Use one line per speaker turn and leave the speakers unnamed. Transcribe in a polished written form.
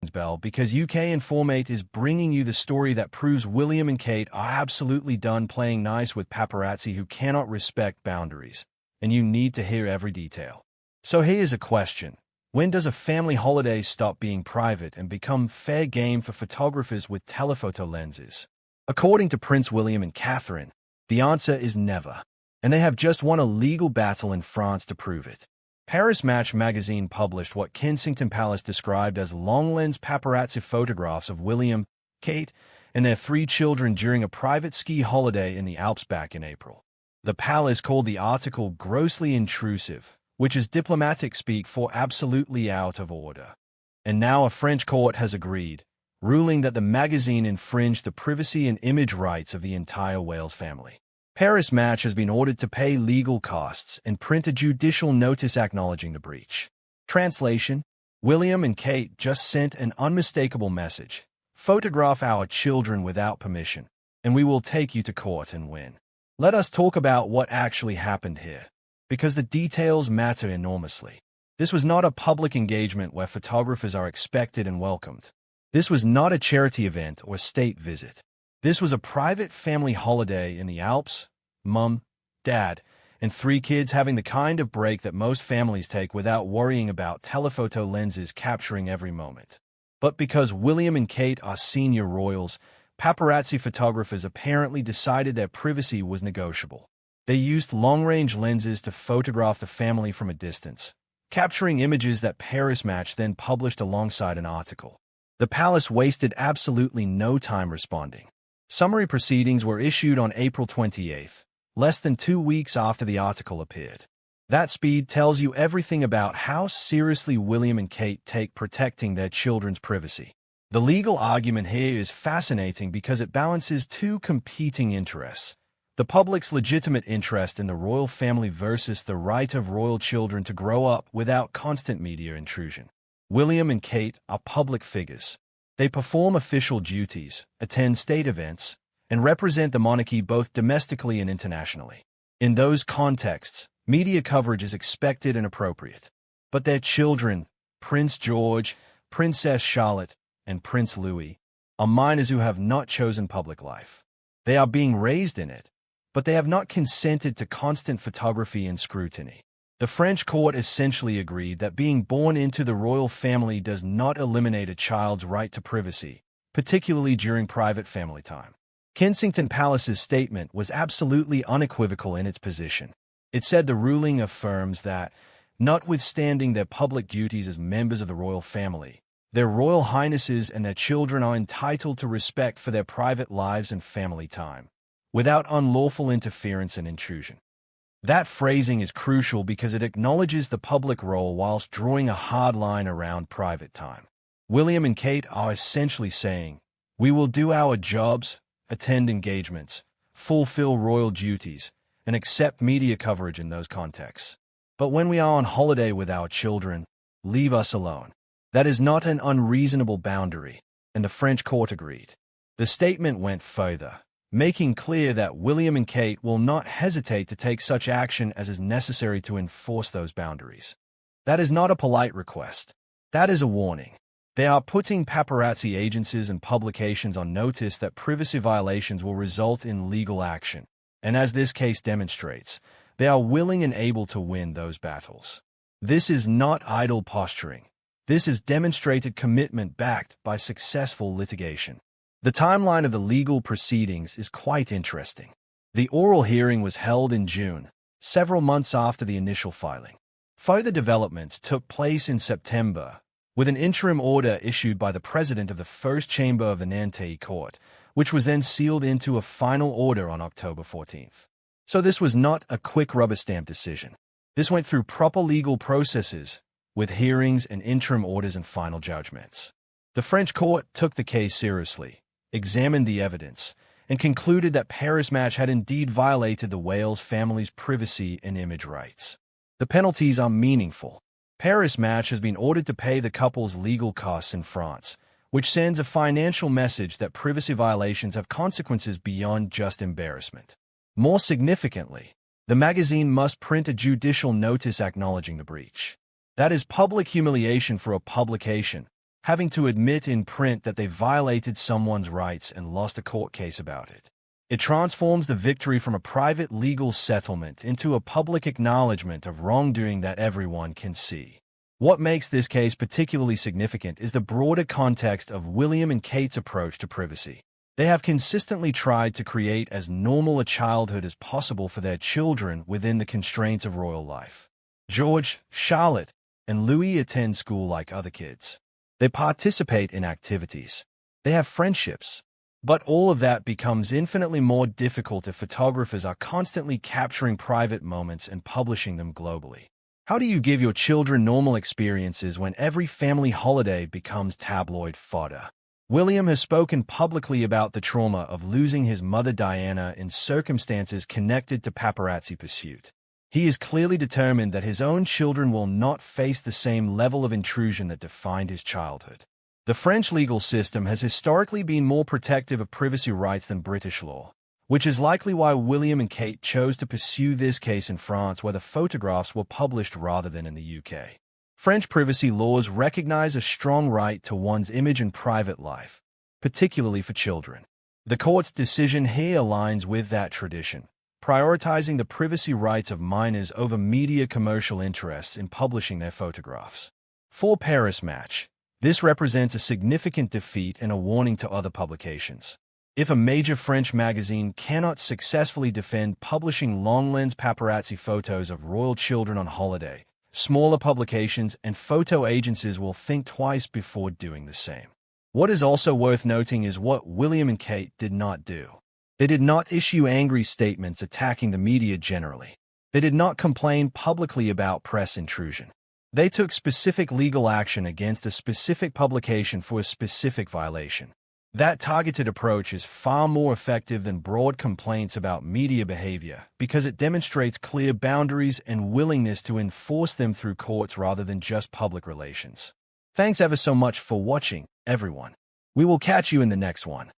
bell because UK Informate is bringing you the story that proves William and Kate are absolutely done playing nice with paparazzi who cannot respect boundaries, and you need to hear every detail. So here's a question. When does a family holiday stop being private and become fair game for photographers with telephoto lenses? According to Prince William and Catherine, the answer is never, and they have just won a legal battle in France to prove it. Paris Match magazine published what Kensington Palace described as long-lens paparazzi photographs of William, Kate, and their 3 children during a private ski holiday in the Alps back in April. The palace called the article grossly intrusive, which is diplomatic speak for absolutely out of order. And now a French court has agreed, ruling that the magazine infringed the privacy and image rights of the entire Wales family. Paris Match has been ordered to pay legal costs and print a judicial notice acknowledging the breach. Translation: William and Kate just sent an unmistakable message. Photograph our children without permission, and we will take you to court and win. Let us talk about what actually happened here, because the details matter enormously. This was not a public engagement where photographers are expected and welcomed. This was not a charity event or state visit. This was a private family holiday in the Alps, mum, dad, and 3 kids having the kind of break that most families take without worrying about telephoto lenses capturing every moment. But because William and Kate are senior royals, paparazzi photographers apparently decided their privacy was negotiable. They used long-range lenses to photograph the family from a distance, capturing images that Paris Match then published alongside an article. The palace wasted absolutely no time responding. Summary proceedings were issued on April 28th, less than 2 weeks after the article appeared. That speed tells you everything about how seriously William and Kate take protecting their children's privacy. The legal argument here is fascinating because it balances 2 competing interests: the public's legitimate interest in the royal family versus the right of royal children to grow up without constant media intrusion. William and Kate are public figures. They perform official duties, attend state events, and represent the monarchy both domestically and internationally. In those contexts, media coverage is expected and appropriate. But their children, Prince George, Princess Charlotte, and Prince Louis, are minors who have not chosen public life. They are being raised in it, but they have not consented to constant photography and scrutiny. The French court essentially agreed that being born into the royal family does not eliminate a child's right to privacy, particularly during private family time. Kensington Palace's statement was absolutely unequivocal in its position. It said the ruling affirms that, notwithstanding their public duties as members of the royal family, their royal highnesses and their children are entitled to respect for their private lives and family time, without unlawful interference and intrusion. That phrasing is crucial because it acknowledges the public role whilst drawing a hard line around private time. William and Kate are essentially saying, we will do our jobs, attend engagements, fulfill royal duties, and accept media coverage in those contexts. But when we are on holiday with our children, leave us alone. That is not an unreasonable boundary, and the French court agreed. The statement went further, making clear that William and Kate will not hesitate to take such action as is necessary to enforce those boundaries. That is not a polite request. That is a warning. They are putting paparazzi agencies and publications on notice that privacy violations will result in legal action, and as this case demonstrates, they are willing and able to win those battles. This is not idle posturing. This is demonstrated commitment backed by successful litigation. The timeline of the legal proceedings is quite interesting. The oral hearing was held in June, several months after the initial filing. Further developments took place in September, with an interim order issued by the president of the First Chamber of the Nanterre Court, which was then sealed into a final order on October 14th. So this was not a quick rubber-stamp decision. This went through proper legal processes, with hearings and interim orders and final judgments. The French court took the case seriously, examined the evidence, and concluded that Paris Match had indeed violated the Wales family's privacy and image rights. The penalties are meaningful. Paris Match has been ordered to pay the couple's legal costs in France, which sends a financial message that privacy violations have consequences beyond just embarrassment. More significantly, the magazine must print a judicial notice acknowledging the breach. That is public humiliation for a publication, having to admit in print that they violated someone's rights and lost a court case about it. It transforms the victory from a private legal settlement into a public acknowledgement of wrongdoing that everyone can see. What makes this case particularly significant is the broader context of William and Kate's approach to privacy. They have consistently tried to create as normal a childhood as possible for their children within the constraints of royal life. George, Charlotte, and Louis attend school like other kids. They participate in activities. They have friendships. But all of that becomes infinitely more difficult if photographers are constantly capturing private moments and publishing them globally. How do you give your children normal experiences when every family holiday becomes tabloid fodder? William has spoken publicly about the trauma of losing his mother Diana in circumstances connected to paparazzi pursuit. He is clearly determined that his own children will not face the same level of intrusion that defined his childhood. The French legal system has historically been more protective of privacy rights than British law, which is likely why William and Kate chose to pursue this case in France, where the photographs were published rather than in the UK. French privacy laws recognize a strong right to one's image and private life, particularly for children. The court's decision here aligns with that tradition, prioritizing the privacy rights of minors over media commercial interests in publishing their photographs. For Paris Match, this represents a significant defeat and a warning to other publications. If a major French magazine cannot successfully defend publishing long-lens paparazzi photos of royal children on holiday, smaller publications and photo agencies will think twice before doing the same. What is also worth noting is what William and Kate did not do. They did not issue angry statements attacking the media generally. They did not complain publicly about press intrusion. They took specific legal action against a specific publication for a specific violation. That targeted approach is far more effective than broad complaints about media behavior because it demonstrates clear boundaries and willingness to enforce them through courts rather than just public relations. Thanks ever so much for watching, everyone. We will catch you in the next one.